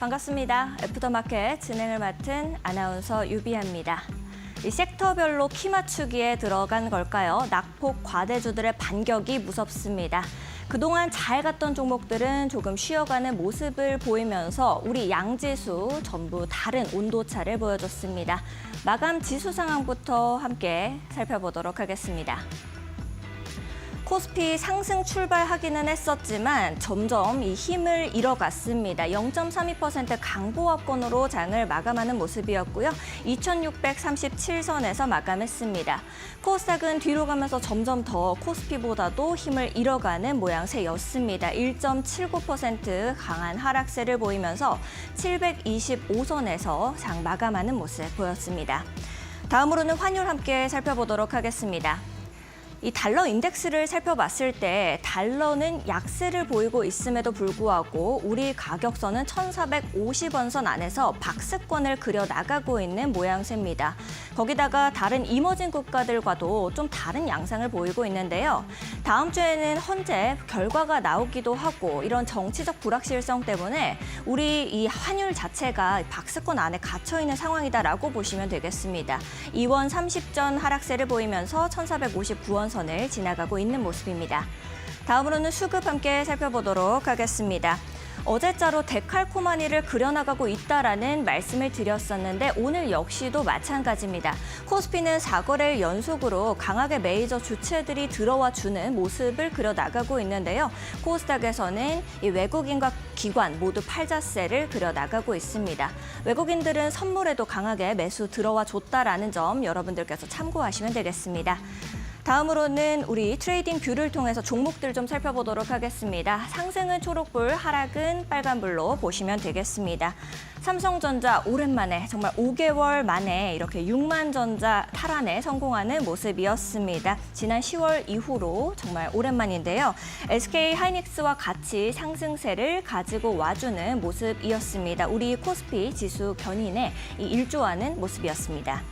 반갑습니다. 애프터마켓 진행을 맡은 아나운서 유비아입니다. 이 섹터별로 키 맞추기에 들어간 걸까요? 낙폭 과대주들의 반격이 무섭습니다. 그동안 잘 갔던 종목들은 조금 쉬어가는 모습을 보이면서 우리 양지수 전부 다른 온도차를 보여줬습니다. 마감 지수 상황부터 함께 살펴보도록 하겠습니다. 코스피 상승 출발하기는 했었지만 점점 이 힘을 잃어갔습니다. 0.32% 강보합권으로 장을 마감하는 모습이었고요. 2637선에서 마감했습니다. 코스닥은 뒤로 가면서 점점 더 코스피보다도 힘을 잃어가는 모양새였습니다. 1.79% 강한 하락세를 보이면서 725선에서 장 마감하는 모습 보였습니다. 다음으로는 환율 함께 살펴보도록 하겠습니다. 이 달러 인덱스를 살펴봤을 때 달러는 약세를 보이고 있음에도 불구하고 우리 가격선은 1,450원 선 안에서 박스권을 그려 나가고 있는 모양새입니다. 거기다가 다른 이머징 국가들과도 좀 다른 양상을 보이고 있는데요. 다음 주에는 헌재 결과가 나오기도 하고 이런 정치적 불확실성 때문에 우리 이 환율 자체가 박스권 안에 갇혀 있는 상황이다라고 보시면 되겠습니다. 2원 30전 하락세를 보이면서 1,459원 선을 지나가고 있는 모습입니다. 다음으로는 수급 함께 살펴보도록 하겠습니다. 어제자로 데칼코마니를 그려나가고 있다라는 말씀을 드렸었는데 오늘 역시도 마찬가지입니다. 코스피는 4거래일 연속으로 강하게 메이저 주체들이 들어와 주는 모습을 그려나가고 있는데요. 코스닥에서는 이 외국인과 기관 모두 팔자세를 그려나가고 있습니다. 외국인들은 선물에도 강하게 매수 들어와 줬다라는 점 여러분들께서 참고하시면 되겠습니다. 다음으로는 우리 트레이딩 뷰를 통해서 종목들 좀 살펴보도록 하겠습니다. 상승은 초록불, 하락은 빨간불로 보시면 되겠습니다. 삼성전자 오랜만에 정말 5개월 만에 이렇게 6만 전자 탈환에 성공하는 모습이었습니다. 지난 10월 이후로 정말 오랜만인데요. SK 하이닉스와 같이 상승세를 가지고 와주는 모습이었습니다. 우리 코스피 지수 견인에 일조하는 모습이었습니다.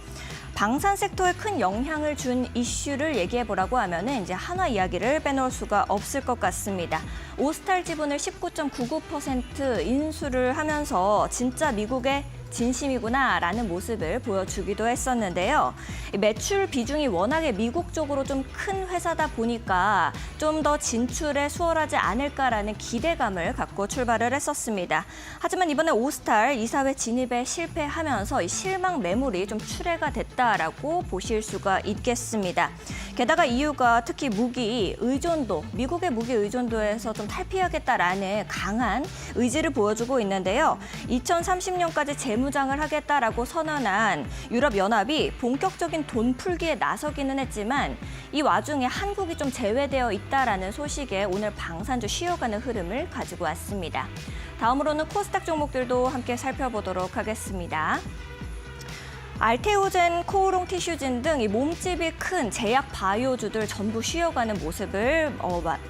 방산 섹터에 큰 영향을 준 이슈를 얘기해보라고 하면은 이제 한화 이야기를 빼놓을 수가 없을 것 같습니다. 오스탈 지분을 19.99% 인수를 하면서 진짜 미국의 진심이구나라는 모습을 보여주기도 했었는데요. 매출 비중이 워낙에 미국 쪽으로 좀 큰 회사다 보니까 좀 더 진출에 수월하지 않을까라는 기대감을 갖고 출발을 했었습니다. 하지만 이번에 오스탈 이사회 진입에 실패하면서 이 실망 매물이 좀 출회가 됐다라고 보실 수가 있겠습니다. 게다가 이유가 특히 무기 의존도, 미국의 무기 의존도에서 좀 탈피하겠다라는 강한 의지를 보여주고 있는데요. 2030년까지 재무장을 하겠다라고 선언한 유럽연합이 본격적인 돈 풀기에 나서기는 했지만 이 와중에 한국이 좀 제외되어 있다라는 소식에 오늘 방산주 쉬어가는 흐름을 가지고 왔습니다. 다음으로는 코스닥 종목들도 함께 살펴보도록 하겠습니다. 알테오젠, 코오롱 티슈진 등 이 몸집이 큰 제약 바이오주들 전부 쉬어가는 모습을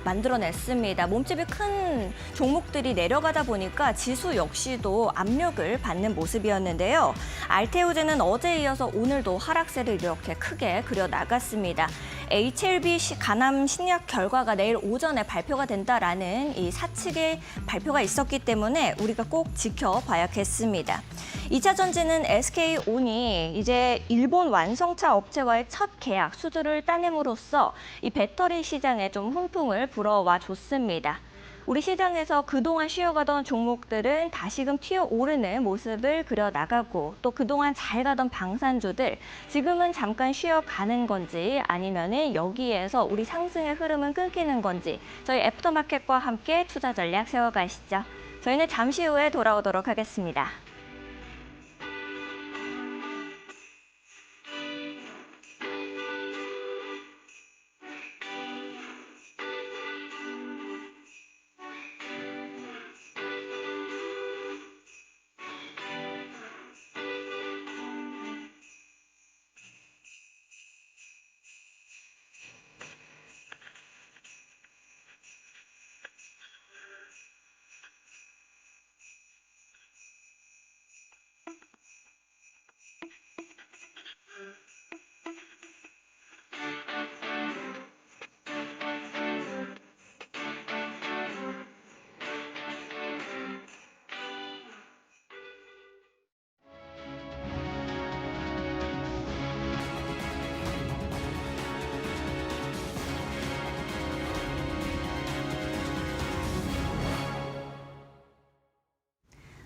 만들어냈습니다. 몸집이 큰 종목들이 내려가다 보니까 지수 역시도 압력을 받는 모습이었는데요. 알테오젠은 어제에 이어서 오늘도 하락세를 이렇게 크게 그려나갔습니다. HLB 간암 신약 결과가 내일 오전에 발표가 된다라는 이 사측의 발표가 있었기 때문에 우리가 꼭 지켜봐야겠습니다. 2차 전지는 SK온이 이제 일본 완성차 업체와의 첫 계약 수주를 따냄으로써 이 배터리 시장에 좀 훈풍을 불어와 줬습니다. 우리 시장에서 그동안 쉬어가던 종목들은 다시금 튀어오르는 모습을 그려나가고 또 그동안 잘 가던 방산주들 지금은 잠깐 쉬어가는 건지 아니면은 여기에서 우리 상승의 흐름은 끊기는 건지 저희 애프터마켓과 함께 투자 전략 세워가시죠. 저희는 잠시 후에 돌아오도록 하겠습니다.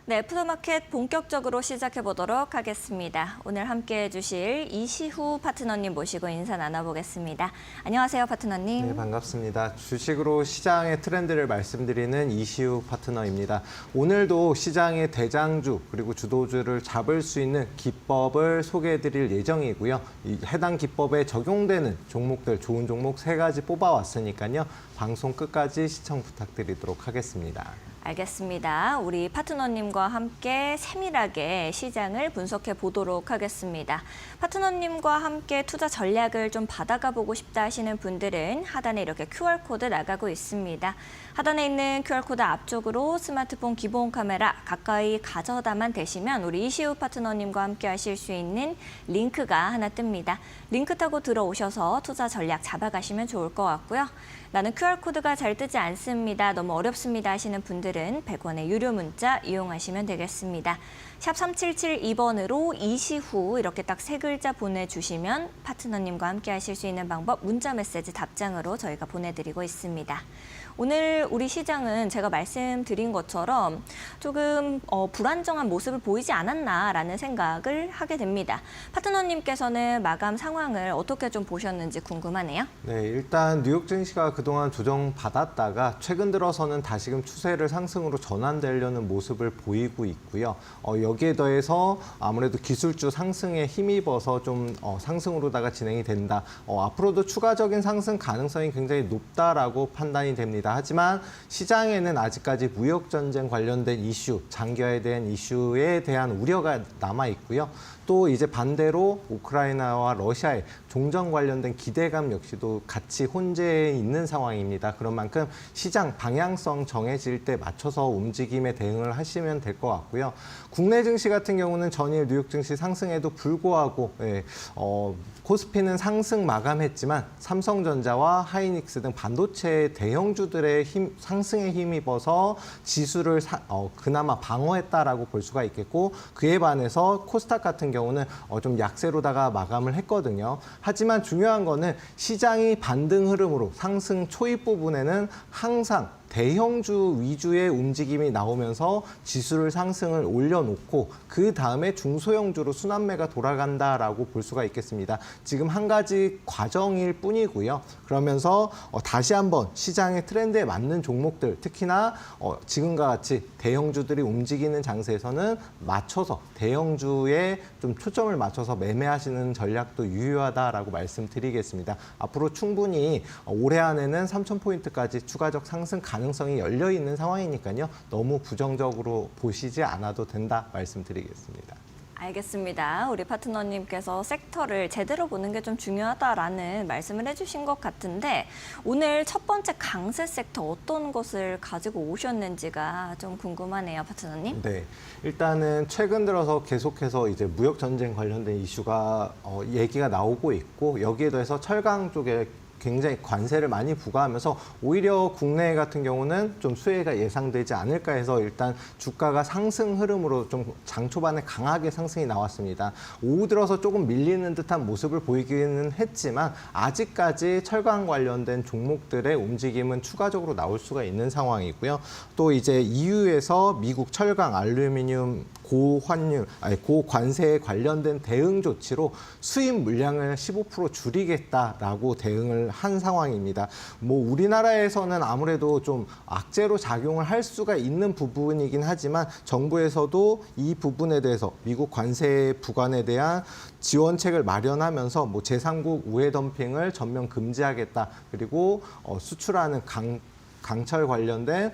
네, 애프터마켓 본격적으로 시작해 보도록 하겠습니다. 오늘 함께해 주실 이시후 파트너님 모시고 인사 나눠보겠습니다. 안녕하세요, 파트너님. 네, 반갑습니다. 주식으로 시장의 트렌드를 말씀드리는 이시후 파트너입니다. 오늘도 시장의 대장주 그리고 주도주를 잡을 수 있는 기법을 소개해 드릴 예정이고요. 해당 기법에 적용되는 종목들, 좋은 종목 3가지 뽑아왔으니까요. 방송 끝까지 시청 부탁드리도록 하겠습니다. 알겠습니다. 우리 파트너님과 함께 세밀하게 시장을 분석해 보도록 하겠습니다. 파트너님과 함께 투자 전략을 좀 받아가 보고 싶다 하시는 분들은 하단에 이렇게 QR코드 나가고 있습니다. 하단에 있는 QR코드 앞쪽으로 스마트폰 기본 카메라 가까이 가져다만 대시면 우리 이시우 파트너님과 함께 하실 수 있는 링크가 하나 뜹니다. 링크 타고 들어오셔서 투자 전략 잡아가시면 좋을 것 같고요. 나는 QR코드가 잘 뜨지 않습니다. 너무 어렵습니다 하시는 분들은 100원의 유료 문자 이용하시면 되겠습니다. 샵 3772번으로 이시후 이렇게 딱 3글자 보내주시면 파트너님과 함께 하실 수 있는 방법 문자 메시지 답장으로 저희가 보내드리고 있습니다. 오늘 우리 시장은 제가 말씀드린 것처럼 조금 불안정한 모습을 보이지 않았나라는 생각을 하게 됩니다. 파트너님께서는 마감 상황을 어떻게 좀 보셨는지 궁금하네요. 네, 일단 뉴욕 증시가 그동안 조정받았다가 최근 들어서는 다시금 추세를 상승으로 전환되려는 모습을 보이고 있고요. 여기에 더해서 아무래도 기술주 상승에 힘입어서 좀 상승으로다가 진행이 된다. 앞으로도 추가적인 상승 가능성이 굉장히 높다라고 판단이 됩니다. 하지만 시장에는 아직까지 무역전쟁 관련된 이슈, 장기화에 대한 이슈에 대한 우려가 남아 있고요. 또 이제 반대로 우크라이나와 러시아의 종전 관련된 기대감 역시도 같이 혼재해 있는 상황입니다. 그런 만큼 시장 방향성 정해질 때 맞춰서 움직임에 대응을 하시면 될 것 같고요. 국내 증시 같은 경우는 전일 뉴욕 증시 상승에도 불구하고 코스피는 상승 마감했지만 삼성전자와 하이닉스 등 반도체 대형주들의 상승에 힘입어서 지수를 그나마 방어했다라고 볼 수가 있겠고 그에 반해서 코스닥 같은 경우는 좀 약세로다가 마감을 했거든요. 하지만 중요한 거는 시장이 반등 흐름으로 상승 초입 부분에는 항상 대형주 위주의 움직임이 나오면서 지수를 상승을 올려놓고 그 다음에 중소형주로 순환매가 돌아간다라고 볼 수가 있겠습니다. 지금 한 가지 과정일 뿐이고요. 그러면서 다시 한번 시장의 트렌드에 맞는 종목들, 특히나 지금과 같이 대형주들이 움직이는 장세에서는 맞춰서 대형주에 좀 초점을 맞춰서 매매하시는 전략도 유효하다라고 말씀드리겠습니다. 앞으로 충분히 올해 안에는 3,000포인트까지 추가적 상승 가능성이 열려 있는 상황이니까요. 너무 부정적으로 보시지 않아도 된다 말씀드리겠습니다. 알겠습니다. 우리 파트너님께서 섹터를 제대로 보는 게 좀 중요하다라는 말씀을 해주신 것 같은데 오늘 첫 번째 강세 섹터 어떤 것을 가지고 오셨는지가 좀 궁금하네요, 파트너님. 네, 일단은 최근 들어서 계속해서 이제 무역 전쟁 관련된 이슈가 얘기가 나오고 있고 여기에 더해서 철강 쪽에 굉장히 관세를 많이 부과하면서 오히려 국내 같은 경우는 좀 수혜가 예상되지 않을까 해서 일단 주가가 상승 흐름으로 좀 장 초반에 강하게 상승이 나왔습니다. 오후 들어서 조금 밀리는 듯한 모습을 보이기는 했지만 아직까지 철강 관련된 종목들의 움직임은 추가적으로 나올 수가 있는 상황이고요. 또 이제 EU에서 미국 철강, 알루미늄 고관세에 관련된 대응 조치로 수입 물량을 15% 줄이겠다라고 대응을 한 상황입니다. 우리나라에서는 아무래도 좀 악재로 작용을 할 수가 있는 부분이긴 하지만 정부에서도 이 부분에 대해서 미국 관세 부과에 대한 지원책을 마련하면서 제3국 우회 덤핑을 전면 금지하겠다. 그리고 수출하는 강철 관련된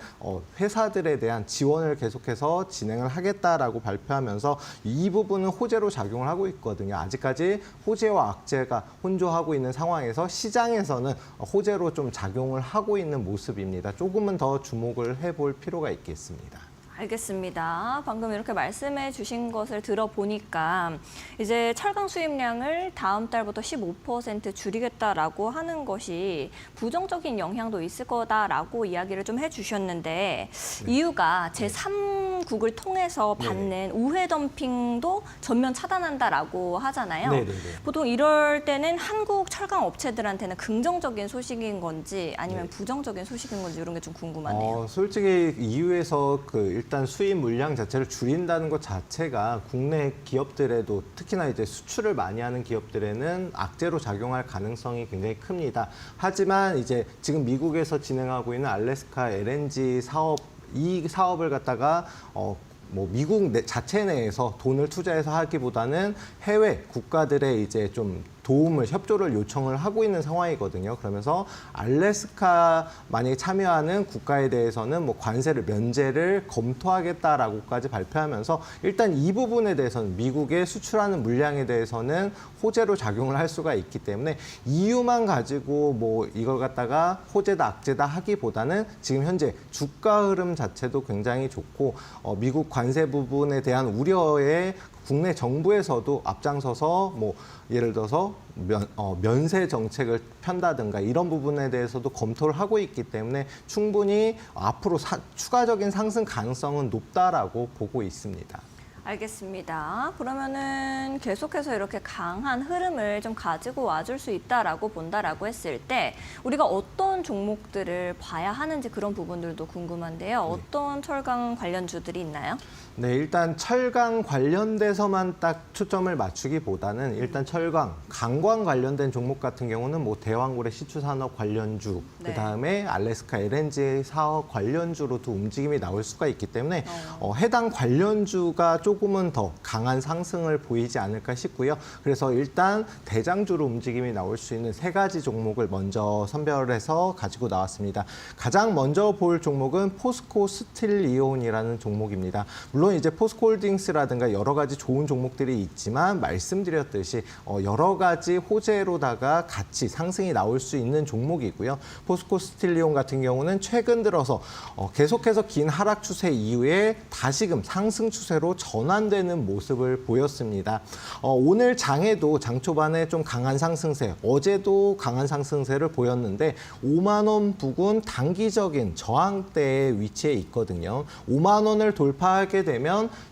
회사들에 대한 지원을 계속해서 진행을 하겠다라고 발표하면서 이 부분은 호재로 작용을 하고 있거든요. 아직까지 호재와 악재가 혼조하고 있는 상황에서 시장에서는 호재로 좀 작용을 하고 있는 모습입니다. 조금은 더 주목을 해볼 필요가 있겠습니다. 알겠습니다. 방금 이렇게 말씀해 주신 것을 들어보니까 이제 철강 수입량을 다음 달부터 15% 줄이겠다라고 하는 것이 부정적인 영향도 있을 거다라고 이야기를 좀 해주셨는데 이유가 제3 미국을 통해서 받는 우회 덤핑도 전면 차단한다라고 하잖아요. 네네네. 보통 이럴 때는 한국 철강 업체들한테는 긍정적인 소식인 건지 아니면 네. 부정적인 소식인 건지 이런 게 좀 궁금하네요. 솔직히 EU에서 일단 수입 물량 자체를 줄인다는 것 자체가 국내 기업들에도 특히나 이제 수출을 많이 하는 기업들에는 악재로 작용할 가능성이 굉장히 큽니다. 하지만 이제 지금 미국에서 진행하고 있는 알래스카 LNG 사업 이 사업을 갖다가 미국 자체 내에서 돈을 투자해서 하기보다는 해외 국가들의 이제 좀 협조를 요청을 하고 있는 상황이거든요. 그러면서 알래스카 만약에 참여하는 국가에 대해서는 관세를 면제를 검토하겠다라고까지 발표하면서 일단 이 부분에 대해서는 미국에 수출하는 물량에 대해서는 호재로 작용을 할 수가 있기 때문에 EU만 가지고 이걸 갖다가 호재다 악재다 하기보다는 지금 현재 주가 흐름 자체도 굉장히 좋고 미국 관세 부분에 대한 우려에 국내 정부에서도 앞장서서 예를 들어서 면세 정책을 편다든가 이런 부분에 대해서도 검토를 하고 있기 때문에 충분히 앞으로 추가적인 상승 가능성은 높다라고 보고 있습니다. 알겠습니다. 그러면은 계속해서 이렇게 강한 흐름을 좀 가지고 와줄 수 있다라고 본다라고 했을 때 우리가 어떤 종목들을 봐야 하는지 그런 부분들도 궁금한데요. 어떤 철강 관련주들이 있나요? 네, 일단 철강 관련돼서만 딱 초점을 맞추기보다는 일단 철강, 강광 관련된 종목 같은 경우는 대왕고래 시추산업 관련주, 네. 그다음에 알래스카 LNG 사업 관련주로도 움직임이 나올 수가 있기 때문에 해당 관련주가 조금은 더 강한 상승을 보이지 않을까 싶고요. 그래서 일단 대장주로 움직임이 나올 수 있는 세 가지 종목을 먼저 선별해서 가지고 나왔습니다. 가장 먼저 볼 종목은 포스코 스틸이온이라는 종목입니다. 물론 이제 포스코홀딩스라든가 여러 가지 좋은 종목들이 있지만 말씀드렸듯이 여러 가지 호재로다가 같이 상승이 나올 수 있는 종목이고요. 포스코 스틸리온 같은 경우는 최근 들어서 계속해서 긴 하락 추세 이후에 다시금 상승 추세로 전환되는 모습을 보였습니다. 오늘 장에도 장 초반에 좀 강한 상승세, 어제도 강한 상승세를 보였는데 5만 원 부근 단기적인 저항대에 위치해 있거든요. 5만 원을 돌파하게 되면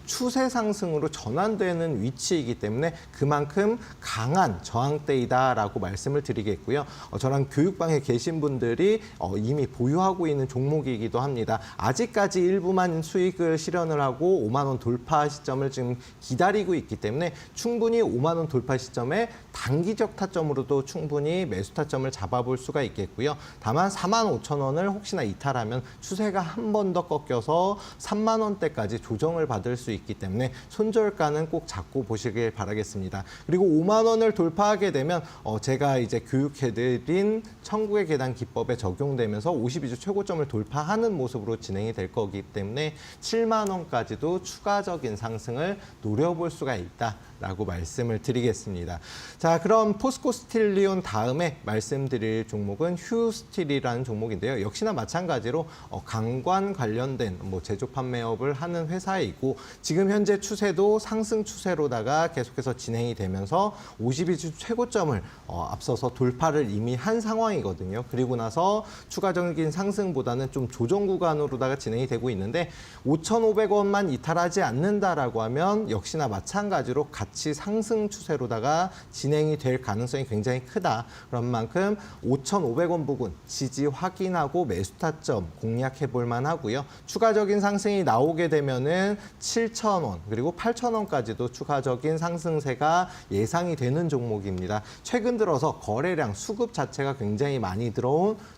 추세 상승으로 전환되는 위치이기 때문에 그만큼 강한 저항대이다라고 말씀을 드리겠고요. 저랑 교육방에 계신 분들이 이미 보유하고 있는 종목이기도 합니다. 아직까지 일부만 수익을 실현을 하고 5만 원 돌파 시점을 지금 기다리고 있기 때문에 충분히 5만 원 돌파 시점에 단기적 타점으로도 충분히 매수 타점을 잡아볼 수가 있겠고요. 다만 4만 5천 원을 혹시나 이탈하면 추세가 한 번 더 꺾여서 3만 원대까지 조정을 받을 수 있기 때문에 손절가는 꼭 잡고 보시길 바라겠습니다. 그리고 5만 원을 돌파하게 되면 제가 이제 교육해드린 천국의 계단 기법에 적용되면서 52주 최고점을 돌파하는 모습으로 진행이 될 거기 때문에 7만 원까지도 추가적인 상승을 노려볼 수가 있다라고 말씀을 드리겠습니다. 자, 그럼 포스코 스틸리온 다음에 말씀드릴 종목은 휴스틸이라는 종목인데요. 역시나 마찬가지로 강관 관련된 제조 판매업을 하는 회사이고 지금 현재 추세도 상승 추세로다가 계속해서 진행이 되면서 52주 최고점을 앞서서 돌파를 이미 한 상황이거든요. 그리고 나서 추가적인 상승보다는 좀 조정 구간으로다가 진행이 되고 있는데 5,500원만 이탈하지 않는다라고 하면 역시나 마찬가지로 같이 상승 추세로다가 진행이 될 가능성이 굉장히 크다. 그런 만큼 5,500원 부근 지지 확인하고 매수 타점 공략해 볼 만하고요. 추가적인 상승이 나오게 되면은 7,000원 그리고 8,000원까지도 추가적인 상승세가 예상이 되는 종목입니다. 최근 들어서 거래량 수급 자체가 굉장히 많이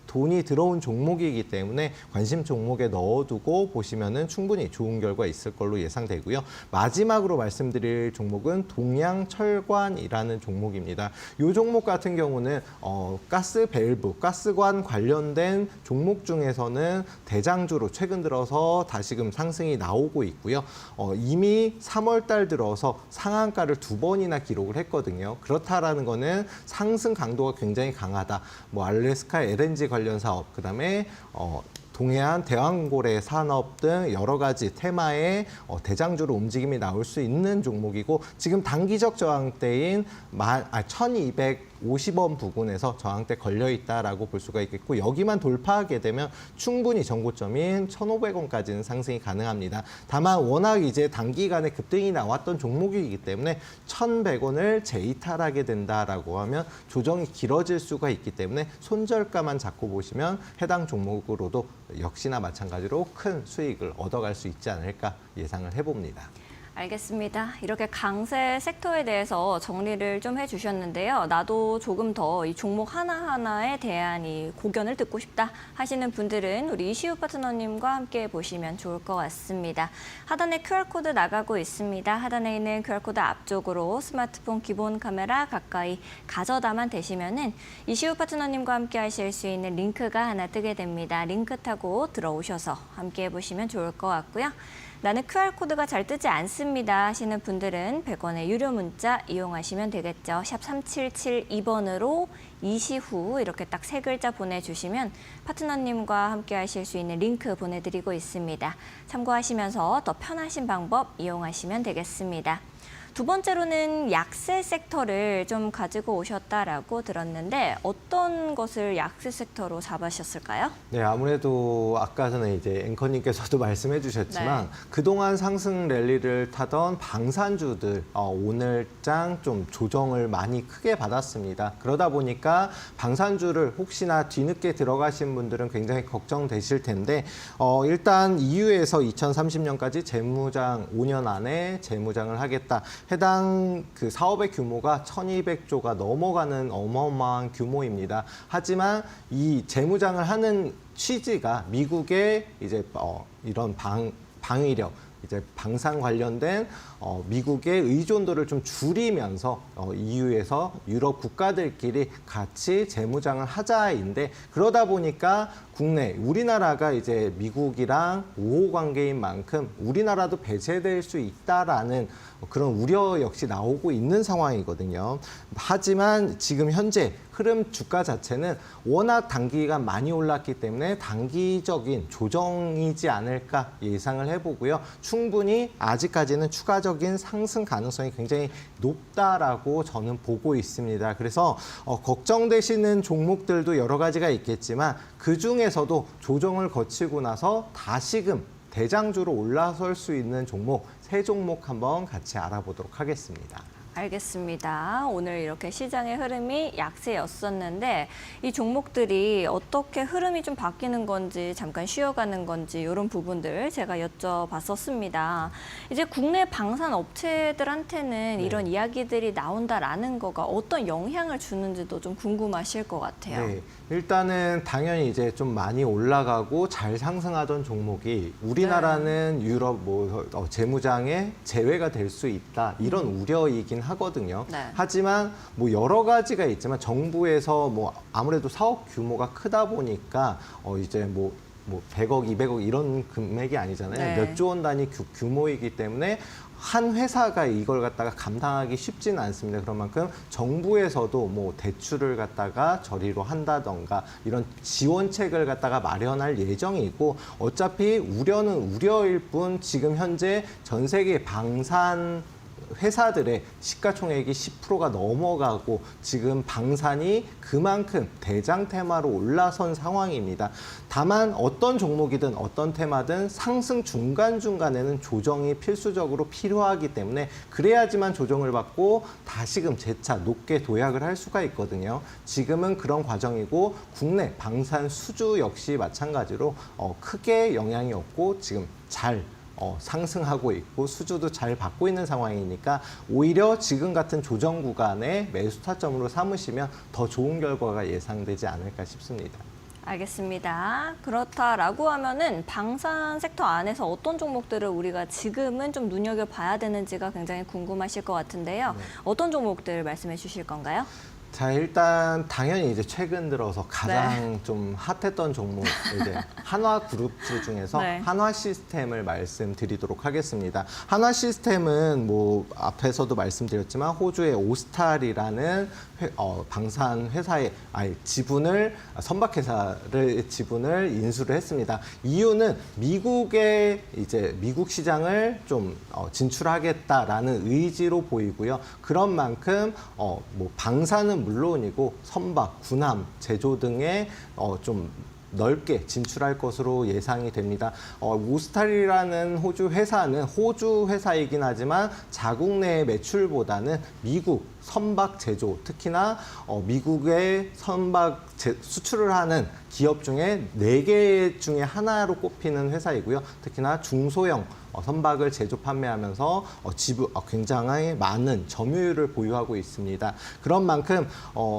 돈이 들어온 종목이기 때문에 관심 종목에 넣어두고 보시면은 충분히 좋은 결과 있을 걸로 예상되고요. 마지막으로 말씀드릴 종목은 동양철관이라는 종목입니다. 이 종목 같은 경우는 가스 밸브, 가스관 관련된 종목 중에서는 대장주로 최근 들어서 다시금 상승이 나오고 있고요. 이미 3월 달 들어서 상한가를 2번이나 기록을 했거든요. 그렇다라는 거는 상승 강도가 굉장히 강하다. 알래스카 LNG 관련 사업, 그다음에 동해안 대왕고래 산업 등 여러 가지 테마의 대장주로 움직임이 나올 수 있는 종목이고 지금 단기적 저항대인 1250원 부근에서 저항대 걸려 있다라고 볼 수가 있겠고 여기만 돌파하게 되면 충분히 전고점인 1,500원까지는 상승이 가능합니다. 다만 워낙 이제 단기간에 급등이 나왔던 종목이기 때문에 1,100원을 재이탈하게 된다라고 하면 조정이 길어질 수가 있기 때문에 손절가만 잡고 보시면 해당 종목으로도 역시나 마찬가지로 큰 수익을 얻어갈 수 있지 않을까 예상을 해봅니다. 알겠습니다. 이렇게 강세 섹터에 대해서 정리를 좀 해주셨는데요. 나도 조금 더 이 종목 하나하나에 대한 이 고견을 듣고 싶다 하시는 분들은 우리 이시우 파트너님과 함께 보시면 좋을 것 같습니다. 하단에 QR코드 나가고 있습니다. 하단에 있는 QR코드 앞쪽으로 스마트폰 기본 카메라 가까이 가져다만 대시면은 이시우 파트너님과 함께 하실 수 있는 링크가 하나 뜨게 됩니다. 링크 타고 들어오셔서 함께 해보시면 좋을 것 같고요. 나는 QR코드가 잘 뜨지 않습니다 하시는 분들은 100원의 유료 문자 이용하시면 되겠죠. 샵 3772번으로 이시후 이렇게 딱 세 글자 보내주시면 파트너님과 함께 하실 수 있는 링크 보내드리고 있습니다. 참고하시면서 더 편하신 방법 이용하시면 되겠습니다. 두 번째로는 약세 섹터를 좀 가지고 오셨다라고 들었는데 어떤 것을 약세 섹터로 잡으셨을까요? 네, 아무래도 아까 전에 이제 앵커님께서도 말씀해 주셨지만 네. 그동안 상승 랠리를 타던 방산주들 오늘장 좀 조정을 많이 크게 받았습니다. 그러다 보니까 방산주를 혹시나 뒤늦게 들어가신 분들은 굉장히 걱정되실 텐데 일단 EU에서 2030년까지 재무장 5년 안에 재무장을 하겠다. 해당 그 사업의 규모가 1,200조가 넘어가는 어마어마한 규모입니다. 하지만 이 재무장을 하는 취지가 미국의 이제 이런 방위력, 이제 방산 관련된 미국의 의존도를 좀 줄이면서 EU에서 유럽 국가들끼리 같이 재무장을 하자인데 그러다 보니까 국내 우리나라가 이제 미국이랑 우호 관계인 만큼 우리나라도 배제될 수 있다라는 그런 우려 역시 나오고 있는 상황이거든요. 하지만 지금 현재 흐름 주가 자체는 워낙 단기간 많이 올랐기 때문에 단기적인 조정이지 않을까 예상을 해보고요. 충분히 아직까지는 추가적인 상승 가능성이 굉장히 높다라고 저는 보고 있습니다. 그래서 걱정되시는 종목들도 여러 가지가 있겠지만 그중에서도 조정을 거치고 나서 다시금 대장주로 올라설 수 있는 종목 세 종목 한번 같이 알아보도록 하겠습니다. 알겠습니다. 오늘 이렇게 시장의 흐름이 약세였었는데 이 종목들이 어떻게 흐름이 좀 바뀌는 건지 잠깐 쉬어가는 건지 이런 부분들 제가 여쭤봤었습니다. 이제 국내 방산 업체들한테는 네. 이런 이야기들이 나온다라는 거가 어떤 영향을 주는지도 좀 궁금하실 것 같아요. 네, 일단은 당연히 이제 좀 많이 올라가고 잘 상승하던 종목이 우리나라는 유럽 재무장에 제외가 될 수 있다 이런 우려이긴 하거든요. 네. 하지만 뭐 여러 가지가 있지만 정부에서 뭐 아무래도 사업 규모가 크다 보니까 이제 뭐 100억, 200억 이런 금액이 아니잖아요. 네. 몇 조 원 단위 규모이기 때문에 한 회사가 이걸 갖다가 감당하기 쉽지는 않습니다. 그런 만큼 정부에서도 뭐 대출을 갖다가 저리로 한다던가 이런 지원책을 갖다가 마련할 예정이고 어차피 우려는 우려일 뿐 지금 현재 전 세계 방산 회사들의 시가총액이 10%가 넘어가고 지금 방산이 그만큼 대장 테마로 올라선 상황입니다. 다만 어떤 종목이든 어떤 테마든 상승 중간중간에는 조정이 필수적으로 필요하기 때문에 그래야지만 조정을 받고 다시금 재차 높게 도약을 할 수가 있거든요. 지금은 그런 과정이고 국내 방산 수주 역시 마찬가지로 크게 영향이 없고 지금 잘 상승하고 있고 수주도 잘 받고 있는 상황이니까 오히려 지금 같은 조정 구간에 매수 타점으로 삼으시면 더 좋은 결과가 예상되지 않을까 싶습니다. 알겠습니다. 그렇다라고 하면은 방산 섹터 안에서 어떤 종목들을 우리가 지금은 좀 눈여겨봐야 되는지가 굉장히 궁금하실 것 같은데요. 네. 어떤 종목들 말씀해 주실 건가요? 자, 일단 당연히 이제 최근 들어서 가장 좀 핫했던 종목 이제 한화 그룹주 중에서 네. 한화 시스템을 말씀드리도록 하겠습니다. 한화 시스템은 뭐 앞에서도 말씀드렸지만 호주의 오스탈이라는 방산 회사의 지분을 선박회사를 지분을 인수를 했습니다. 이유는 미국의 이제 미국 시장을 좀 진출하겠다라는 의지로 보이고요. 그런 만큼 뭐 방산은 물론이고 선박, 군함 제조 등의 좀 넓게 진출할 것으로 예상이 됩니다. 오스탈이라는 호주 회사는 호주 회사이긴 하지만 자국 내 매출보다는 미국 선박 제조, 특히나 미국의 선박 수출을 하는 기업 중에 4개 중에 하나로 꼽히는 회사이고요. 특히나 중소형 선박을 제조 판매하면서 굉장히 많은 점유율을 보유하고 있습니다. 그런 만큼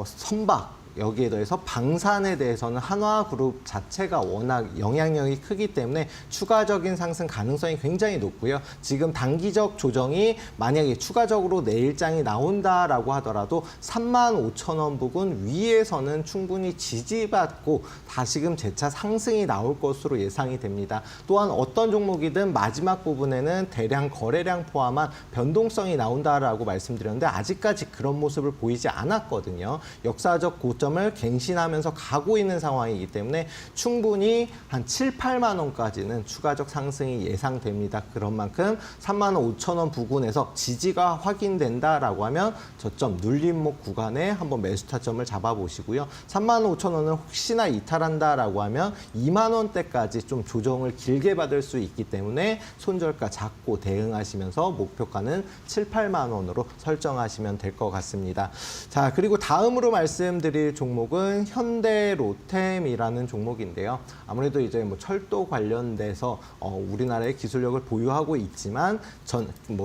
선박 여기에 더해서 방산에 대해서는 한화그룹 자체가 워낙 영향력이 크기 때문에 추가적인 상승 가능성이 굉장히 높고요. 지금 단기적 조정이 만약에 추가적으로 내일장이 나온다라고 하더라도 35,000원 부근 위에서는 충분히 지지받고 다시금 재차 상승이 나올 것으로 예상이 됩니다. 또한 어떤 종목이든 마지막 부분에는 대량 거래량 포함한 변동성이 나온다라고 말씀드렸는데 아직까지 그런 모습을 보이지 않았거든요. 역사적 고점을 갱신하면서 가고 있는 상황이기 때문에 충분히 한 7, 8만 원까지는 추가적 상승이 예상됩니다. 그런 만큼 35,000원 부근에서 지지가 확인된다라고 하면 저점 눌림목 구간에 한번 매수 타점을 잡아보시고요. 35,000원을 혹시나 이탈한다라고 하면 2만 원대까지 좀 조정을 길게 받을 수 있기 때문에 손절가 잡고 대응하시면서 목표가는 7, 8만 원으로 설정하시면 될 것 같습니다. 자, 그리고 다음으로 말씀드릴 종목은 현대로템이라는 종목인데요. 아무래도 이제 뭐 철도 관련돼서 우리나라의 기술력을 보유하고 있지만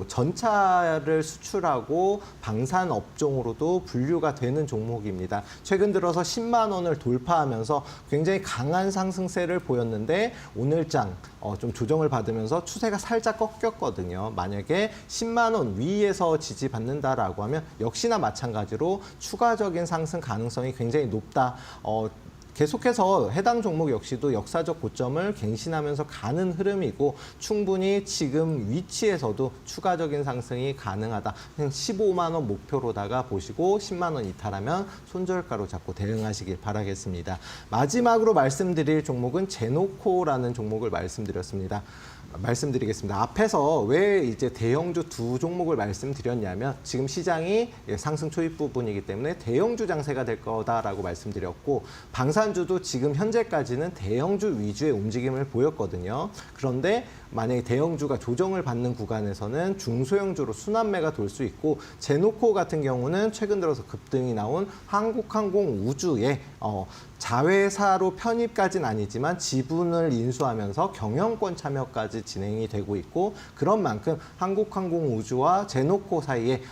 전차를 수출하고 방산 업종으로도 분류가 되는 종목입니다. 최근 들어서 10만 원을 돌파하면서 굉장히 강한 상승세를 보였는데 오늘장 좀 조정을 받으면서 추세가 살짝 꺾였거든요. 만약에 10만 원 위에서 지지받는다라고 하면 역시나 마찬가지로 추가적인 상승 가능성이 굉장히 높다. 계속해서 해당 종목 역시도 역사적 고점을 갱신하면서 가는 흐름이고 충분히 지금 위치에서도 추가적인 상승이 가능하다. 15만 원 목표로다가 보시고 10만 원 이탈하면 손절가로 잡고 대응하시길 바라겠습니다. 마지막으로 말씀드릴 종목은 제노코라는 종목을 말씀드리겠습니다. 앞에서 왜 이제 대형주 두 종목을 말씀드렸냐면 지금 시장이 상승 초입 부분이기 때문에 대형주 장세가 될 거다라고 말씀드렸고 방산주도 지금 현재까지는 대형주 위주의 움직임을 보였거든요. 그런데 만약에 대형주가 조정을 받는 구간에서는 중소형주로 순환매가 돌 수 있고 제노코 같은 경우는 최근 들어서 급등이 나온 한국항공우주의 자회사로 편입까지는 아니지만 지분을 인수하면서 경영권 참여까지 진행이 되고 있고 그런 만큼 한국항공우주와 제노코 사이에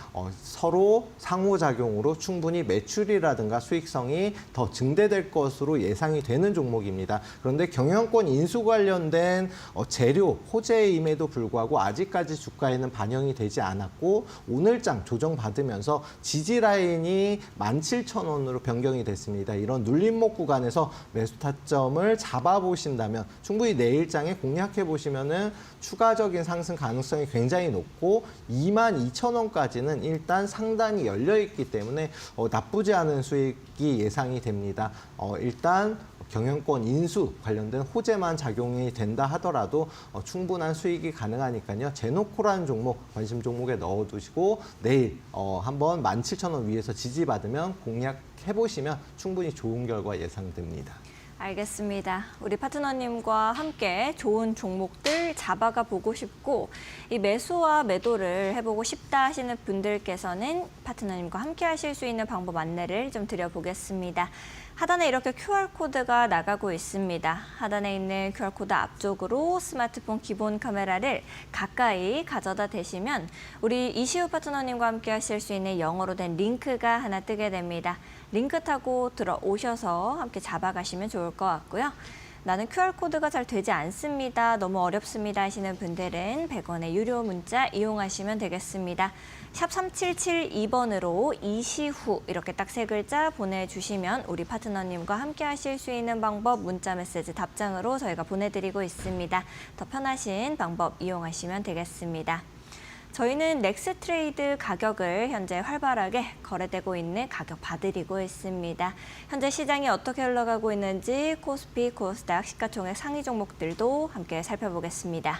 서로 상호작용으로 충분히 매출이라든가 수익성이 더 증대될 것으로 예상이 되는 종목입니다. 그런데 경영권 인수 관련된 재료, 호재임에도 불구하고 아직까지 주가에는 반영이 되지 않았고 오늘장 조정받으면서 지지 라인이 17,000원으로 변경이 됐습니다. 이런 눌림목 구간에서 매수 타점을 잡아보신다면 충분히 내일장에 공략해 보시면은 추가적인 상승 가능성이 굉장히 높고 22,000원까지는 일단 상단이 열려 있기 때문에 나쁘지 않은 수익이 예상이 됩니다. 일단 경영권 인수 관련된 호재만 작용이 된다 하더라도 충분한 수익이 가능하니까요. 제노코라는 종목 관심 종목에 넣어두시고 내일 한번 17,000원 위에서 지지받으면 공략해보시면 충분히 좋은 결과 예상됩니다. 알겠습니다. 우리 파트너님과 함께 좋은 종목들 잡아가 보고 싶고 이 매수와 매도를 해보고 싶다 하시는 분들께서는 파트너님과 함께 하실 수 있는 방법 안내를 좀 드려보겠습니다. 하단에 이렇게 QR코드가 나가고 있습니다. 하단에 있는 QR코드 앞쪽으로 스마트폰 기본 카메라를 가까이 가져다 대시면 우리 이시우 파트너님과 함께 하실 수 있는 영어로 된 링크가 하나 뜨게 됩니다. 링크 타고 들어오셔서 함께 잡아가시면 좋을 것 같고요. 나는 QR코드가 잘 되지 않습니다. 너무 어렵습니다 하시는 분들은 100원의 유료 문자 이용하시면 되겠습니다. 샵 3772번으로 이시후 이렇게 딱 3글자 보내주시면 우리 파트너님과 함께 하실 수 있는 방법 문자 메시지 답장으로 저희가 보내드리고 있습니다. 더 편하신 방법 이용하시면 되겠습니다. 저희는 넥스트레이드 가격을 현재 활발하게 거래되고 있는 가격 봐드리고 있습니다. 현재 시장이 어떻게 흘러가고 있는지 코스피, 코스닥, 시가총액 상위 종목들도 함께 살펴보겠습니다.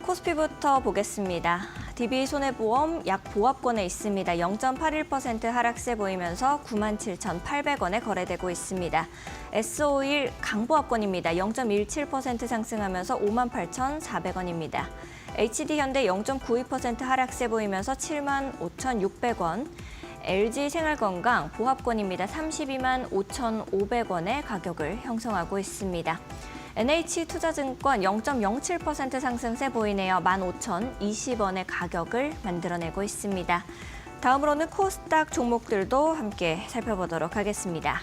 코스피부터 보겠습니다. DB손해보험 약 보합권에 있습니다. 0.81% 하락세 보이면서 97,800원에 거래되고 있습니다. S51 강보합권입니다. 0.17% 상승하면서 58,400원입니다. HD현대 0.92% 하락세 보이면서 75,600원. LG생활건강 보합권입니다. 325,500원의 가격을 형성하고 있습니다. NH투자증권 0.07% 상승세 보이네요. 15,020원의 가격을 만들어내고 있습니다. 다음으로는 코스닥 종목들도 함께 살펴보도록 하겠습니다.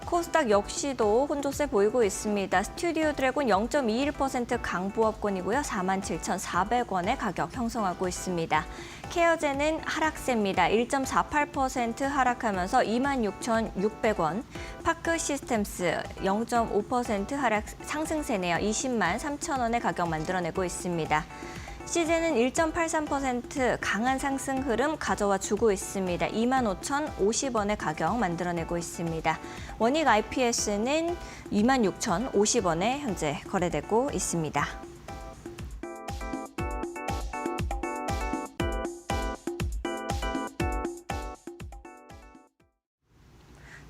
코스닥 역시도 혼조세 보이고 있습니다. 스튜디오 드래곤 0.21% 강보합권이고요. 47,400원의 가격 형성하고 있습니다. 케어제는 하락세입니다. 1.48% 하락하면서 26,600원. 파크 시스템스 0.5% 하락 상승세네요. 20만 3천원의 가격 만들어내고 있습니다. 시제는 1.83% 강한 상승 흐름 가져와 주고 있습니다. 25,050원의 가격 만들어내고 있습니다. 원익 IPS는 26,050원에 현재 거래되고 있습니다.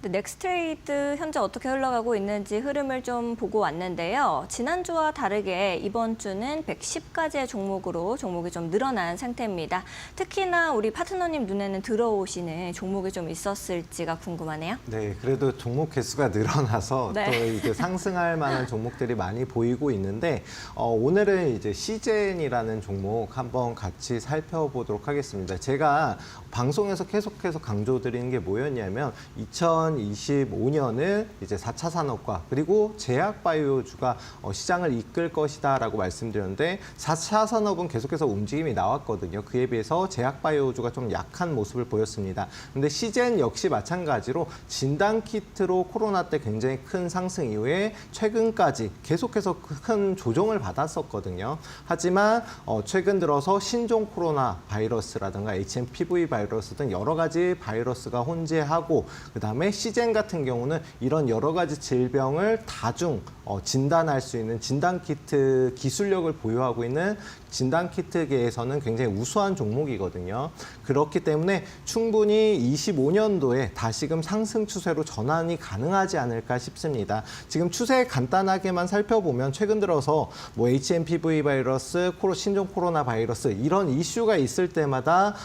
넥스트레이드 현재 어떻게 흘러가고 있는지 흐름을 좀 보고 왔는데요. 지난주와 다르게 이번 주는 110가지의 종목으로 종목이 좀 늘어난 상태입니다. 특히나 우리 파트너님 눈에는 들어오시는 종목이 좀 있었을지가 궁금하네요. 네, 그래도 종목 개수가 늘어나서 네. 또 이제 상승할 만한 종목들이 많이 보이고 있는데 오늘은 이제 시젠이라는 종목 한번 같이 살펴보도록 하겠습니다. 제가 방송에서 계속해서 강조드리는 게 뭐였냐면 2025년은 이제 4차 산업과 그리고 제약바이오주가 시장을 이끌 것이다라고 말씀드렸는데 4차 산업은 계속해서 움직임이 나왔거든요. 그에 비해서 제약바이오주가 좀 약한 모습을 보였습니다. 근데 시젠 역시 마찬가지로 진단키트로 코로나 때 굉장히 큰 상승 이후에 최근까지 계속해서 큰 조정을 받았었거든요. 하지만 최근 들어서 신종 코로나 바이러스라든가 HMPV 바이러스 등 여러 가지 바이러스가 혼재하고 그다음에 시젠 같은 경우는 이런 여러 가지 질병을 다중 진단할 수 있는 진단키트 기술력을 보유하고 있는 진단키트계에서는 굉장히 우수한 종목이거든요. 그렇기 때문에 충분히 25년도에 다시금 상승 추세로 전환이 가능하지 않을까 싶습니다. 지금 추세 간단하게만 살펴보면 최근 들어서 뭐 HMPV 바이러스, 신종 코로나 바이러스 이런 이슈가 있을 때마다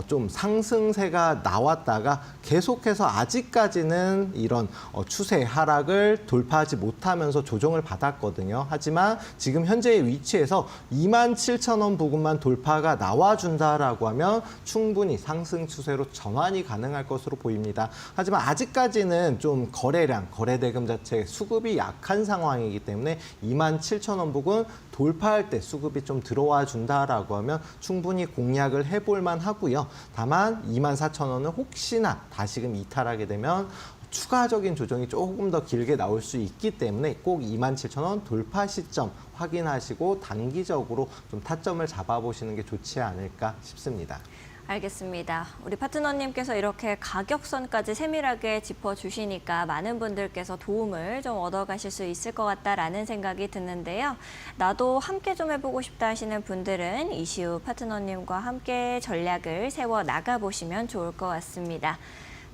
좀 상승세가 나왔다가 계속해서 아직까지는 이런 추세 하락을 돌파하지 못하면서 조정을 받았거든요. 하지만 지금 현재의 위치에서 27,000원 부근만 돌파가 나와준다라고 하면 충분히 상승 추세로 전환이 가능할 것으로 보입니다. 하지만 아직까지는 좀 거래량, 거래대금 자체 수급이 약한 상황이기 때문에 27,000원 부근 돌파할 때 수급이 좀 들어와 준다라고 하면 충분히 공략을 해볼 만하고요. 다만 24,000원은 혹시나 다시금 이탈하게 되면 추가적인 조정이 조금 더 길게 나올 수 있기 때문에 꼭 27,000원 돌파 시점 확인하시고 단기적으로 좀 타점을 잡아보시는 게 좋지 않을까 싶습니다. 알겠습니다. 우리 파트너님께서 이렇게 가격선까지 세밀하게 짚어주시니까 많은 분들께서 도움을 좀 얻어가실 수 있을 것 같다라는 생각이 드는데요. 나도 함께 좀 해보고 싶다 하시는 분들은 이시우 파트너님과 함께 전략을 세워 나가보시면 좋을 것 같습니다.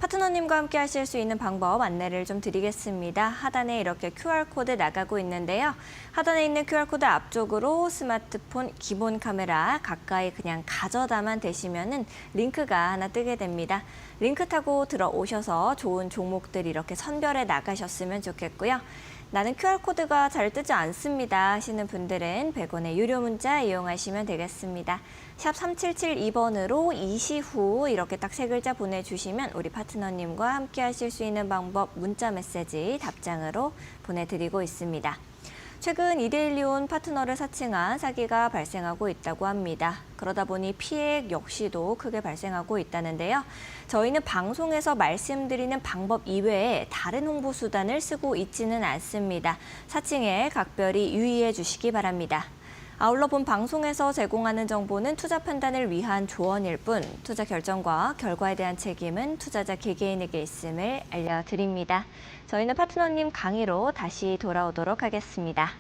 파트너님과 함께 하실 수 있는 방법 안내를 좀 드리겠습니다. 하단에 이렇게 QR코드 나가고 있는데요. 하단에 있는 QR코드 앞쪽으로 스마트폰 기본 카메라 가까이 그냥 가져다만 대시면은 링크가 하나 뜨게 됩니다. 링크 타고 들어오셔서 좋은 종목들 이렇게 선별해 나가셨으면 좋겠고요. 나는 QR코드가 잘 뜨지 않습니다 하시는 분들은 100원의 유료 문자 이용하시면 되겠습니다. 샵 3772번으로 이시후 이렇게 딱 3글자 보내주시면 우리 파트너님과 함께 하실 수 있는 방법 문자 메시지 답장으로 보내드리고 있습니다. 최근 이데일리온 파트너를 사칭한 사기가 발생하고 있다고 합니다. 그러다 보니 피해 역시도 크게 발생하고 있다는데요. 저희는 방송에서 말씀드리는 방법 이외에 다른 홍보 수단을 쓰고 있지는 않습니다. 사칭에 각별히 유의해 주시기 바랍니다. 아울러 본 방송에서 제공하는 정보는 투자 판단을 위한 조언일 뿐 투자 결정과 결과에 대한 책임은 투자자 개개인에게 있음을 알려드립니다. 저희는 파트너님 강의로 다시 돌아오도록 하겠습니다.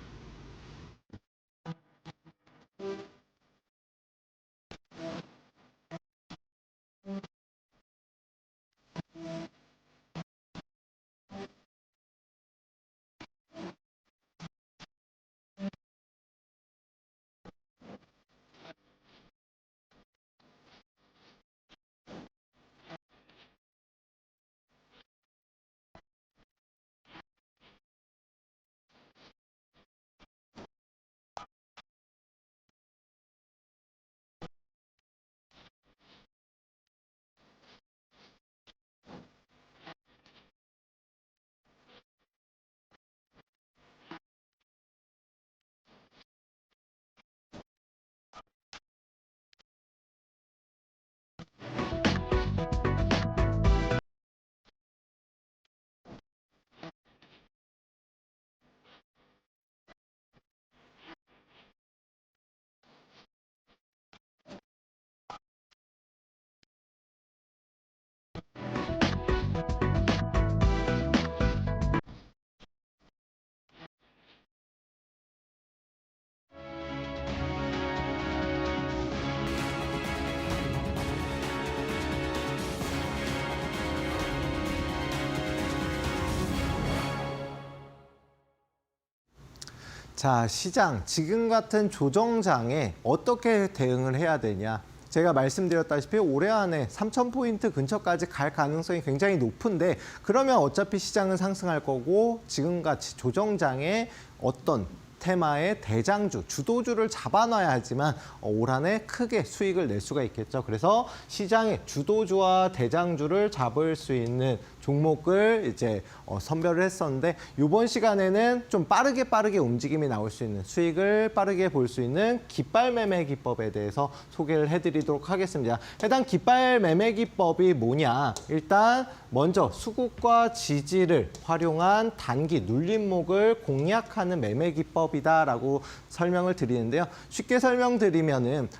자, 시장, 지금 같은 조정장에 어떻게 대응을 해야 되냐. 제가 말씀드렸다시피 올해 안에 3,000포인트 근처까지 갈 가능성이 굉장히 높은데 그러면 어차피 시장은 상승할 거고 지금같이 조정장에 어떤 테마의 대장주, 주도주를 잡아놔야 하지만 올 한해 크게 수익을 낼 수가 있겠죠. 그래서 시장의 주도주와 대장주를 잡을 수 있는 종목을 이제 선별을 했었는데 이번 시간에는 좀 빠르게 움직임이 나올 수 있는 수익을 빠르게 볼 수 있는 깃발 매매 기법에 대해서 소개를 해드리도록 하겠습니다. 해당 깃발 매매 기법이 뭐냐? 일단 먼저 수급과 지지를 활용한 단기 눌림목을 공략하는 매매 기법이다라고 설명을 드리는데요. 쉽게 설명드리면은